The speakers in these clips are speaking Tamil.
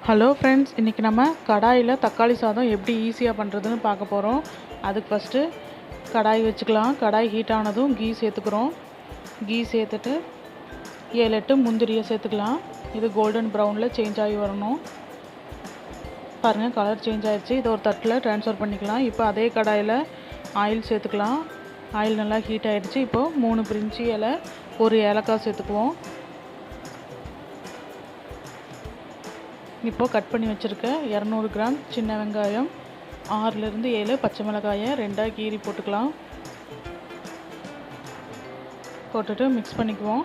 ஹலோ ஃப்ரெண்ட்ஸ், இன்றைக்கி நம்ம கடாயில் தக்காளி சாதம் எப்படி ஈஸியாக பண்ணுறதுன்னு பார்க்க போகிறோம். அதுக்கு ஃபஸ்ட்டு கடாய் வச்சுக்கலாம். கடாய் ஹீட் ஆனதும் கீ சேர்த்துக்கிறோம். கீ சேர்த்துட்டு 7-8 முந்திரியை சேர்த்துக்கலாம். இது கோல்டன் ப்ரௌனில் சேஞ்ச் ஆகி வரணும். பாருங்கள், கலர் சேஞ்ச் ஆகிடுச்சு. இதை ஒரு தட்டில் ட்ரான்ஸ்ஃபர் பண்ணிக்கலாம். இப்போ அதே கடாயில் ஆயில் சேர்த்துக்கலாம். ஆயில் நல்லா ஹீட் ஆகிடுச்சு. இப்போது 3 பிரிஞ்சி இலை, 1 ஏலக்காய் சேர்த்துக்குவோம். இப்போது கட் பண்ணி வச்சுருக்க 200 கிராம் சின்ன வெங்காயம், 6லேருந்து 7 பச்சை மிளகாயை 2ஆக கீறி போட்டுக்கலாம். போட்டுட்டு மிக்ஸ் பண்ணிக்குவோம்.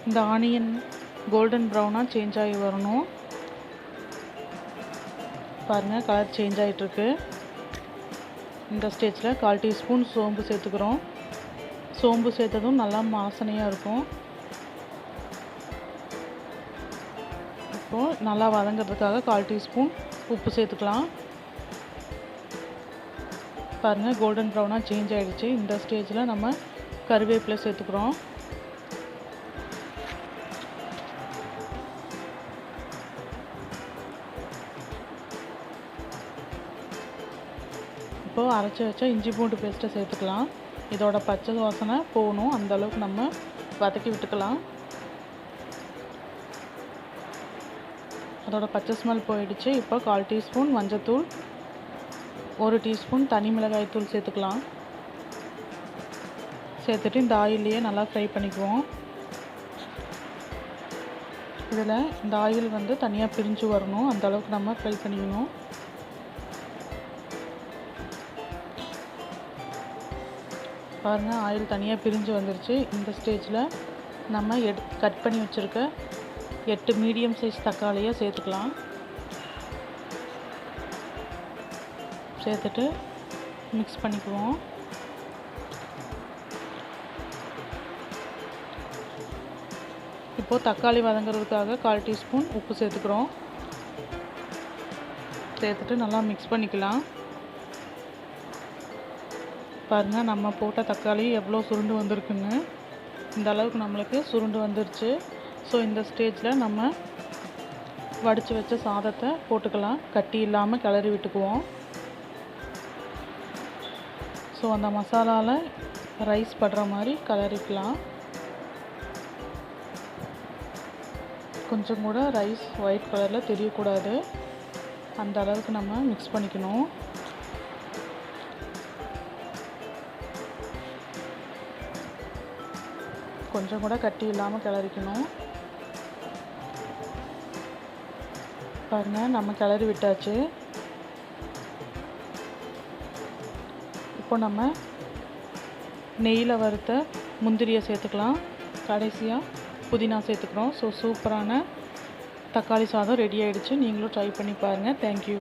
இந்த ஆனியன் கோல்டன் ப்ரௌனாக சேஞ்ச் ஆகி வரணும். பாருங்கள், கலர் சேஞ்ச் ஆகிட்டுருக்கு. இந்த ஸ்டேஜில் 1/4 டீஸ்பூன் சோம்பு சேர்த்துக்கிறோம். சோம்பு சேர்த்ததும் நல்லா வாசனையாக இருக்கும். இப்போது நல்லா வதங்கிறதுக்காக 1/4 டீஸ்பூன் உப்பு சேர்த்துக்கலாம். பாருங்கள், கோல்டன் ப்ரௌனாக சேஞ்ச் ஆகிடுச்சு. இந்த ஸ்டேஜில் நம்ம கருவேப்பிலை சேர்த்துக்கிறோம். இப்போது அரைச்சி வச்ச இஞ்சி பூண்டு பேஸ்ட்டை சேர்த்துக்கலாம். இதோட பச்சை வாசனை போகணும், அந்தளவுக்கு நம்ம வதக்கி விட்டுக்கலாம். அதோட பச்சை ஸ்மெல் போயிடுச்சு. இப்போ 1/4 டீஸ்பூன் மஞ்சத்தூள், 1 டீஸ்பூன் தனி மிளகாய் தூள் சேர்த்துக்கலாம். சேர்த்துட்டு இந்த ஆயிலையே நல்லா ஃப்ரை பண்ணிக்குவோம். இதில் இந்த ஆயில் வந்து தனியாக பிரிஞ்சு வரணும், அந்த அளவுக்கு நம்ம ஃப்ரை பண்ணிக்கணும். பாருங்கள், ஆயில் தனியாக பிரிஞ்சு வந்துருச்சு. இந்த ஸ்டேஜில் நம்ம கட் பண்ணி வச்சுருக்க 8 மீடியம் சைஸ் தக்காளியை சேர்த்துக்கலாம். சேர்த்துட்டு மிக்ஸ் பண்ணிக்குவோம். இப்போது தக்காளி வதங்கிறதுக்காக 1/4 டீஸ்பூன் உப்பு சேர்த்துக்கிறோம். சேர்த்துட்டு நல்லா மிக்ஸ் பண்ணிக்கலாம். பாருங்கள், நம்ம போட்ட தக்காளி எவ்வளோ சுருண்டு வந்திருக்குன்னு. இந்த அளவுக்கு நம்மளுக்கு சுருண்டு வந்துருச்சு. ஸோ இந்த ஸ்டேஜில் நம்ம வடித்து வச்ச சாதத்தை போட்டுக்கலாம். கட்டி இல்லாமல் கிளறி விட்டுக்குவோம். ஸோ அந்த மசாலாவில் ரைஸ் படுற மாதிரி கிளறிக்கலாம். கொஞ்சம் கூட ரைஸ் ஒயிட் கலரில் தெரியக்கூடாது, அந்த அளவுக்கு நம்ம மிக்ஸ் பண்ணிக்கணும். கொஞ்சம் கூட கட்டி இல்லாமல் கிளறிக்கணும். பாருங்கள், நம்ம கிளறி விட்டாச்சு. இப்போ நம்ம நெய்யில் வறுத்த முந்திரியை சேர்த்துக்கலாம். கடைசியாக புதினா சேர்த்துக்கிறோம். ஸோ சூப்பரான தக்காளி சாதம் ரெடி ஆகிடுச்சு. நீங்களும் ட்ரை பண்ணி பாருங்கள். தேங்க்யூ.